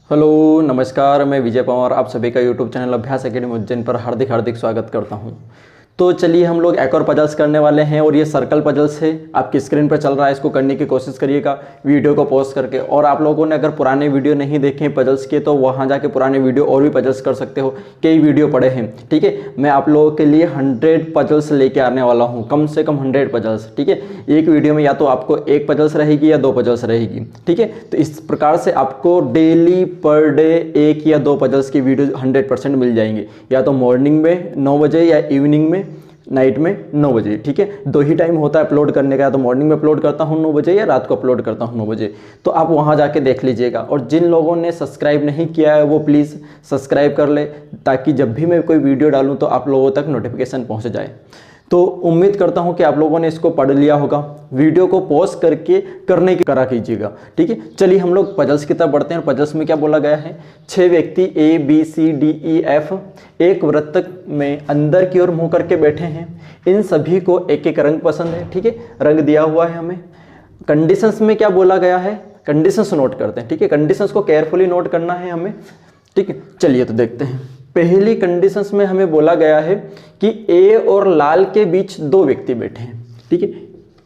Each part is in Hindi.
हेलो नमस्कार, मैं विजय पवार आप सभी का यूट्यूब चैनल अभ्यास एकेडमी उज्जैन पर हार्दिक हार्दिक स्वागत करता हूं। तो चलिए हम लोग एक और पजल्स करने वाले हैं और ये सर्कल पजल्स है, आपकी स्क्रीन पर चल रहा है। इसको करने की कोशिश करिएगा वीडियो को पॉज करके। और आप लोगों ने अगर पुराने वीडियो नहीं देखे पजल्स के तो वहाँ जाके पुराने वीडियो और भी पजल्स कर सकते हो, कई वीडियो पड़े हैं। ठीक है, मैं आप लोगों के लिए 100 पजल्स लेके आने वाला हूँ, कम से कम 100 पजल्स। ठीक है, एक वीडियो में या तो आपको एक पजल्स रहेगी या 2 पजल्स रहेगी। ठीक है, तो इस प्रकार से आपको डेली पर डे 1 या 2 पजल्स की वीडियो 100% मिल जाएंगे, या तो मॉर्निंग में 9 बजे या इवनिंग में नाइट में 9 बजे। ठीक है, 2 ही टाइम होता है अपलोड करने का, तो मॉर्निंग में अपलोड करता हूँ 9 बजे या रात को अपलोड करता हूँ 9 बजे। तो आप वहाँ जाके देख लीजिएगा। और जिन लोगों ने सब्सक्राइब नहीं किया है वो प्लीज़ सब्सक्राइब कर ले, ताकि जब भी मैं कोई वीडियो डालूँ तो आप लोगों तक नोटिफिकेशन पहुँच जाए। तो उम्मीद करता हूं कि आप लोगों ने इसको पढ़ लिया होगा। वीडियो को पॉज करके करने की करा कीजिएगा। ठीक है, चलिए हम लोग पजल्स की तरफ बढ़ते हैं। पजल्स में क्या बोला गया है, 6 व्यक्ति A B C D E F एक वृत्त में अंदर की ओर मुंह करके बैठे हैं। इन सभी को एक एक रंग पसंद है। ठीक है, रंग दिया हुआ है हमें। कंडीशंस में क्या बोला गया है, कंडीशंस नोट करते हैं। ठीक है, कंडीशंस को केयरफुली नोट करना है हमें। ठीक है, चलिए तो देखते हैं। पहली कंडीशंस में हमें बोला गया है कि ए और लाल के बीच 2 व्यक्ति बैठे हैं। ठीक है,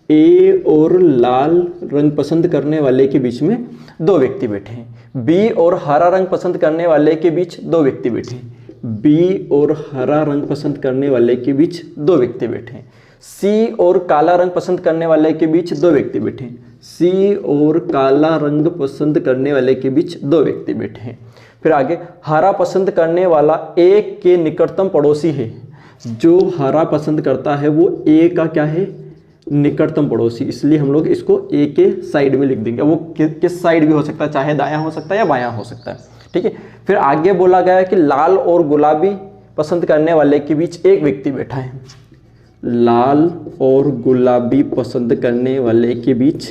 ए और लाल रंग पसंद करने वाले के बीच में 2 व्यक्ति बैठे हैं। बी और हरा रंग पसंद करने वाले के बीच 2 व्यक्ति बैठे हैं। बी और हरा रंग पसंद करने वाले के बीच 2 व्यक्ति बैठे हैं। सी और काला रंग पसंद करने वाले के बीच 2 व्यक्ति बैठे हैं। सी और काला रंग पसंद करने वाले के बीच 2 व्यक्ति बैठे हैं। फिर आगे, हरा पसंद करने वाला ए के निकटतम पड़ोसी है। जो हरा पसंद करता है वो ए का क्या है, निकटतम पड़ोसी। इसलिए हम लोग इसको ए के साइड में लिख देंगे। वो किस साइड भी हो सकता है, चाहे दायां हो सकता है या बायां हो सकता है। ठीक है, फिर आगे बोला गया है कि लाल और गुलाबी पसंद करने वाले के बीच एक व्यक्ति बैठा है। लाल और गुलाबी पसंद करने वाले के बीच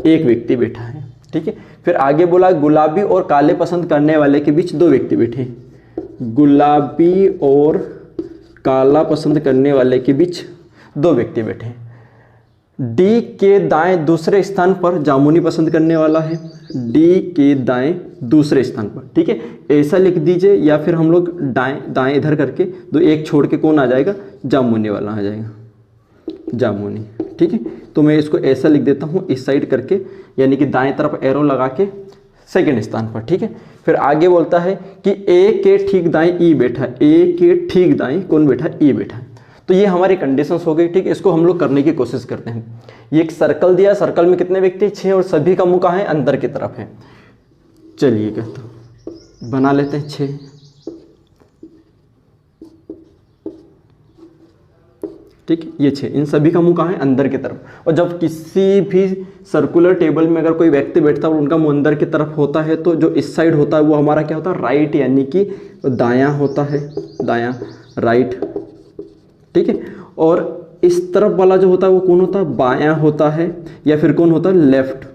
एक व्यक्ति बैठा है। ठीक है, फिर आगे बोला गुलाबी और काले पसंद करने वाले के बीच 2 व्यक्ति बैठे हैं। गुलाबी और काला पसंद करने वाले के बीच 2 व्यक्ति बैठे हैं। डी के दाएं दूसरे स्थान पर जामुनी पसंद करने वाला है। डी के दाएं दूसरे स्थान पर। ठीक है, ऐसा लिख दीजिए, या फिर हम लोग दाएं इधर करके तो एक छोड़ के कौन आ जाएगा, जामुनी वाला आ जाएगा, जामुनी। ठीक है, तो मैं इसको ऐसा लिख देता हूँ इस साइड करके, यानी कि दाएं तरफ एरो लगा के सेकंड स्थान पर। ठीक है, फिर आगे बोलता है कि ए के ठीक दाएं ई बैठा है। ए के ठीक दाएं कौन बैठा है, ई बैठा है। तो ये हमारी कंडीशंस हो गई। ठीक है, इसको हम लोग करने की कोशिश करते हैं। ये एक सर्कल दिया, सर्कल में कितने व्यक्ति, 6, और सभी का मुंह कहाँ है, अंदर की तरफ है। चलिए कहता हूँ बना लेते हैं 6। ठीक है, ये 6, इन सभी का मुंह कहाँ है, अंदर की तरफ। और जब किसी भी सर्कुलर टेबल में अगर कोई व्यक्ति बैठता है और उनका मुंह अंदर की तरफ होता है, तो जो इस साइड होता है वो हमारा क्या होता है, राइट, यानी कि दायां होता है, दायां, राइट। ठीक है, और इस तरफ वाला जो होता है वो कौन होता है, बायां होता है, या फिर कौन होता है, लेफ्ट।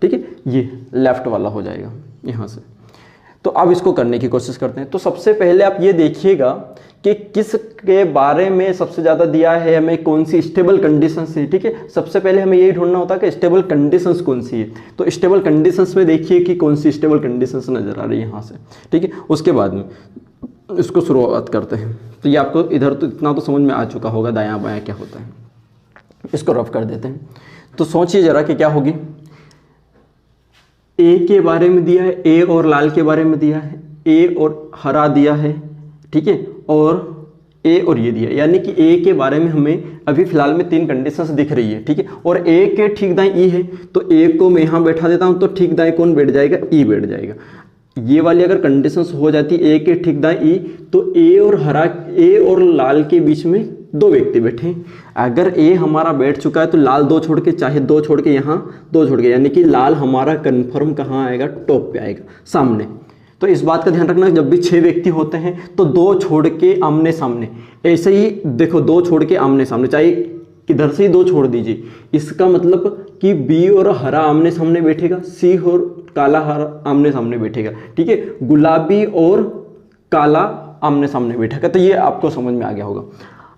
ठीक है, ये लेफ्ट वाला हो जाएगा यहाँ से। तो अब इसको करने की कोशिश करते हैं। तो सबसे पहले आप ये देखिएगा कि किस के बारे में सबसे ज़्यादा दिया है हमें, कौन सी स्टेबल कंडीशंस है। ठीक है, सबसे पहले हमें यही ढूंढना होता है कि स्टेबल कंडीशंस कौन सी है। तो स्टेबल कंडीशंस में देखिए कि कौन सी स्टेबल कंडीशंस नज़र आ रही है यहाँ से। ठीक है, उसके बाद में इसको शुरुआत करते हैं। तो ये आपको इधर तो इतना तो समझ में आ चुका होगा दायां बायां क्या होता है। इसको रफ कर देते हैं। तो सोचिए जरा कि क्या होगी। ए के बारे में दिया है, ए और लाल के बारे में दिया है, ए और हरा दिया है। ठीक है, और ए और ये दिया, यानी कि ए के बारे में हमें अभी फिलहाल में 3 कंडीशंस दिख रही है। ठीक है, और ए के ठीक दाएं ई है, तो ए को मैं यहाँ बैठा देता हूँ, तो ठीक दाएं कौन बैठ जाएगा, ई बैठ जाएगा। ये वाली अगर कंडीशंस हो जाती ए के ठीक दाएं ई, तो ए और लाल के बीच में 2 व्यक्ति बैठे हैं। अगर ए हमारा बैठ चुका है तो लाल 2 छोड़ के, चाहे 2 छोड़ के यहाँ 2 छोड़ के, यानी कि लाल हमारा कन्फर्म कहाँ आएगा, टॉप पे आएगा, सामने। तो इस बात का ध्यान रखना, जब भी 6 व्यक्ति होते हैं तो 2 छोड़ के आमने सामने। ऐसे ही देखो, 2 छोड़ के आमने सामने, चाहे इधर से ही 2 छोड़ दीजिए। इसका मतलब कि बी और हरा आमने सामने बैठेगा, सी और काला हरा आमने सामने बैठेगा। ठीक है, गुलाबी और काला आमने सामने बैठेगा। तो ये आपको समझ में आ गया होगा।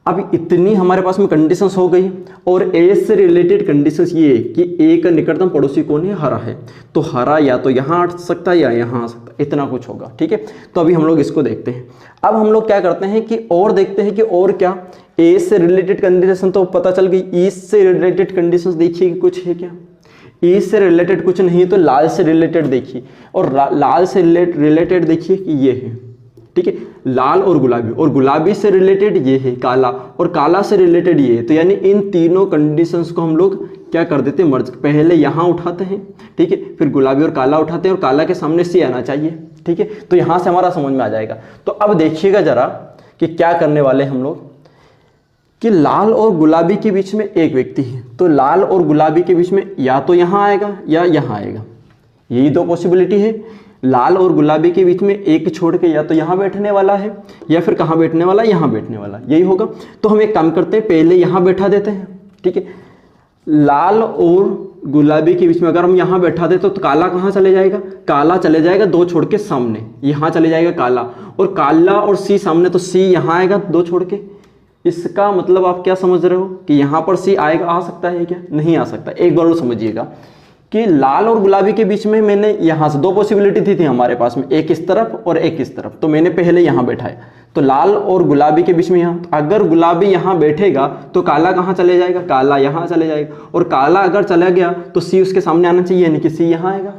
अब इतनी हमारे पास में कंडीशंस हो गई और ए से रिलेटेड कंडीशंस ये कि ए का निकटतम पड़ोसी कौन है, हरा है। तो हरा या तो यहाँ आ सकता है या यहाँ आ सकता है, इतना कुछ होगा। ठीक है, तो अभी हम लोग इसको देखते हैं। अब हम लोग क्या करते हैं कि और देखते हैं कि और क्या ए से रिलेटेड कंडीशन तो पता चल गई, ई से रिलेटेड कंडीशंस देखिए कि कुछ है क्या। ई से रिलेटेड कुछ नहीं तो लाल से रिलेटेड देखिए, और लाल से रिलेटेड देखिए कि ये है। ठीक है, लाल और गुलाबी से रिलेटेड ये है काला, और काला से रिलेटेड ये है। तो यानी इन तीनों कंडीशंस को हम लोग क्या कर देते हैं, मर्ज। पहले यहाँ उठाते हैं, ठीक है, फिर गुलाबी और काला उठाते हैं, और काला के सामने सी आना चाहिए। ठीक है, तो यहाँ से हमारा समझ में आ जाएगा। तो अब देखिएगा जरा कि क्या करने वाले हम लोग, कि लाल और गुलाबी के बीच में एक व्यक्ति है, तो लाल और गुलाबी के बीच में या तो यहाँ आएगा या यहाँ आएगा, यही दो पॉसिबिलिटी है। लाल और गुलाबी के बीच में एक छोड़ के या तो यहाँ बैठने वाला है या फिर कहाँ बैठने वाला, यहाँ बैठने वाला, यही होगा। तो हम एक काम करते हैं, पहले यहाँ बैठा देते हैं। ठीक है, लाल और गुलाबी के बीच में अगर हम यहाँ बैठा दें तो काला कहाँ चले जाएगा, काला चले जाएगा दो छोड़ के सामने, यहाँ चले जाएगा काला, और काला और सी सामने, तो सी यहाँ आएगा दो छोड़ के। इसका मतलब आप क्या समझ रहे हो कि यहाँ पर सी आएगा, आ सकता है क्या, नहीं आ सकता। एक बार और समझिएगा कि लाल और गुलाबी के बीच में मैंने यहाँ से दो पॉसिबिलिटी थी हमारे पास में, एक इस तरफ और एक इस तरफ। तो मैंने पहले यहाँ बैठाया, तो लाल और गुलाबी के बीच में यहाँ, अगर गुलाबी यहाँ बैठेगा तो काला कहाँ चले जाएगा, काला यहाँ चले जाएगा, और काला अगर चला गया तो सी उसके सामने आना चाहिए, यानी कि सी यहाँ आएगा।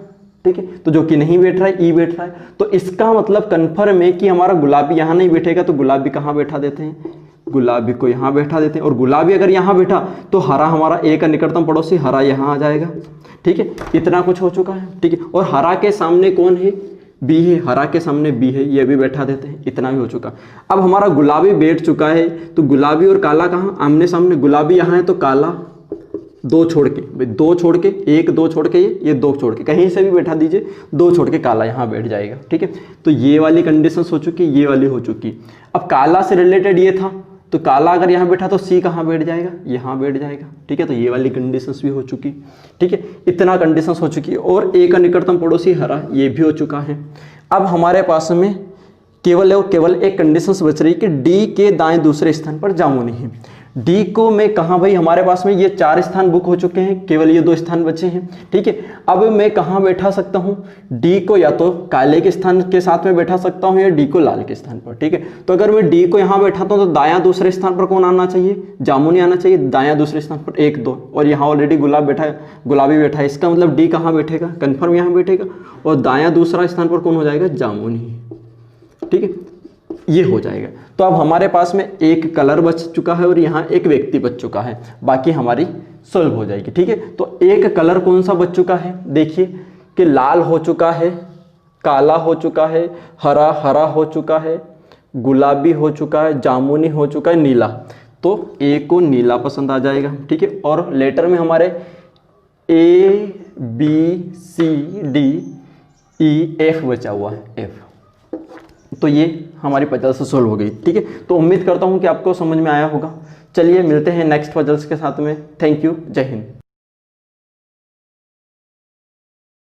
ठीक है, तो जो कि नहीं बैठ रहा है, ई बैठ रहा है। तो इसका मतलब कन्फर्म है कि हमारा गुलाबी यहाँ नहीं बैठेगा, तो गुलाबी कहाँ बैठा देते हैं, गुलाबी को यहाँ बैठा देते हैं। और गुलाबी अगर यहाँ बैठा तो हरा, हमारा ए का निकटतम पड़ोसी हरा यहाँ आ जाएगा। ठीक है, इतना कुछ हो चुका है। ठीक है, और हरा के सामने कौन है, बी है, हरा के सामने बी है, ये भी बैठा देते हैं, इतना भी हो चुका। अब हमारा गुलाबी बैठ चुका है, तो गुलाबी और काला कहाँ, आमने सामने, गुलाबी यहाँ है तो काला दो छोड़ के, भाई दो छोड़ के, एक दो छोड़ के, ये दो छोड़ के, कहीं से भी बैठा दीजिए, दो छोड़ के काला यहाँ बैठ जाएगा। ठीक है, तो ये वाली कंडीशन हो चुकी, ये वाली हो चुकी। अब काला से रिलेटेड ये था, तो काला अगर यहाँ बैठा तो सी कहाँ बैठ जाएगा, यहाँ बैठ जाएगा। ठीक है, तो ये वाली कंडीशंस भी हो चुकी। ठीक है, इतना कंडीशंस हो चुकी है, और ए का निकटतम पड़ोसी हरा, ये भी हो चुका है। अब हमारे पास में केवल और केवल एक कंडीशंस बच रही कि डी के दाएं दूसरे स्थान पर जामुनी है। डी को मैं कहाँ, भाई हमारे पास में ये 4 स्थान बुक हो चुके हैं, केवल ये 2 स्थान बचे हैं। ठीक है, अब मैं कहाँ बैठा सकता हूँ, डी को या तो काले के स्थान के साथ में बैठा सकता हूँ या डी को लाल के स्थान पर। ठीक है, तो अगर मैं डी को यहाँ बैठाता हूँ तो दायां दूसरे स्थान पर कौन आना चाहिए, जामुनी आना चाहिए। दायां दूसरे स्थान पर 1 2, और यहाँ ऑलरेडी गुलाबी बैठा है, इसका मतलब डी कहाँ बैठेगा, कन्फर्म यहाँ बैठेगा, और दायां दूसरा स्थान पर कौन हो जाएगा, जामुनी। ठीक है, ये हो जाएगा। तो अब हमारे पास में एक कलर बच चुका है और यहाँ एक व्यक्ति बच चुका है, बाकी हमारी सॉल्व हो जाएगी। ठीक है, तो एक कलर कौन सा बच चुका है, देखिए कि लाल हो चुका है, काला हो चुका है, हरा हो चुका है, गुलाबी हो चुका है, जामुनी हो चुका है, नीला। तो ए को नीला पसंद आ जाएगा। ठीक है, और लेटर में हमारे A B C D E F बचा हुआ है, एफ। तो ये हमारी पजल्स सॉल्व हो गई। ठीक है, तो उम्मीद करता हूँ कि आपको समझ में आया होगा। चलिए मिलते हैं नेक्स्ट पजल्स के साथ में। थैंक यू, जय हिंद।